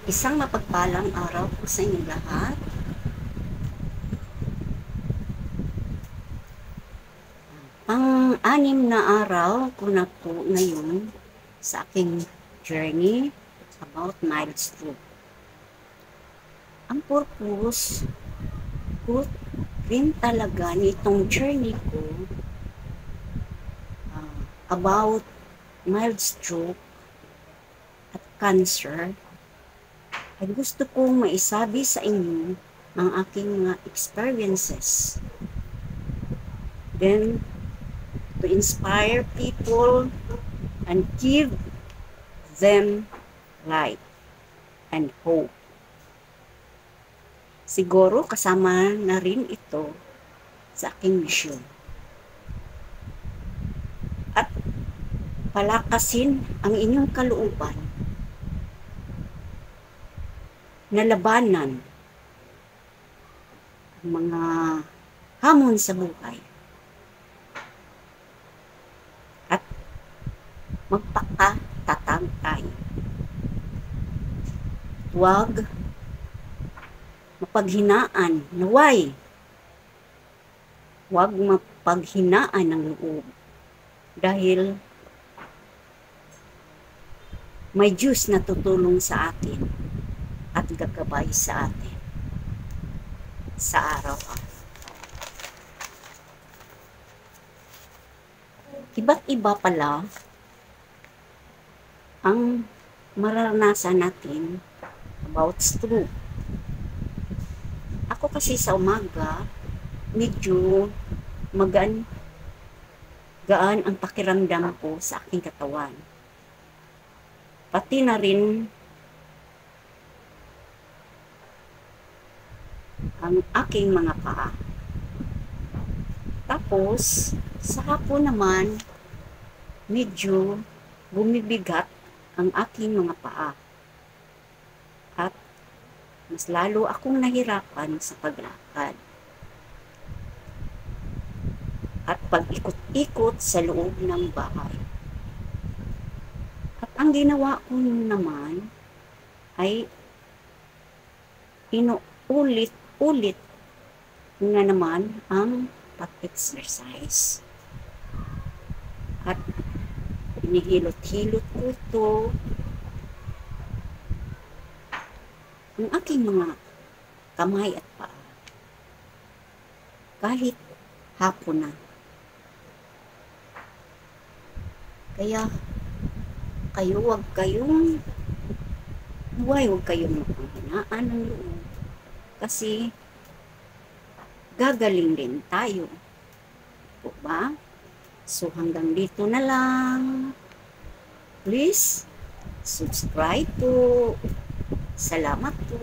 Isang mapagpalang araw po sa inyo lahat. Ang-anim na araw ko na po ngayon sa aking journey about mild stroke. Ang purpose ko rin talaga nitong journey ko about mild stroke at cancer ay gusto kong maisabi sa inyo ang aking mga experiences. Then, to inspire people and give them light and hope. Siguro kasama na rin ito sa aking misyon. At palakasin ang inyong kalooban na labanan ang mga hamon sa buhay at magpakatatag tayo. Huwag mapaghinaan, naway. Huwag mapaghinaan ng loob dahil may Diyos na tutulong sa atin at gagabay sa atin sa araw-araw. Iba't iba pala ang mararanasan natin about stroke. Ako kasi sa umaga, medyo gaan ang pakiramdam ko sa aking katawan. Pati na rin ang aking mga paa. Tapos, sa hapon naman, medyo bumibigat ang aking mga paa. At mas lalo akong nahirapan sa paglakad. At pag-ikot-ikot sa loob ng bahay. At ang ginawa ko naman ay inuulit-ulit na naman ang pag-exercise. At inihilot-hilot ko ito. Ang aking mga kamay at paa. Kahit hapon na. Kaya kayo huwag kayong mapanghinaan ng loob. Kasi gagaling din tayo. O ba? So hanggang dito na lang. Please, subscribe po. Salamat po.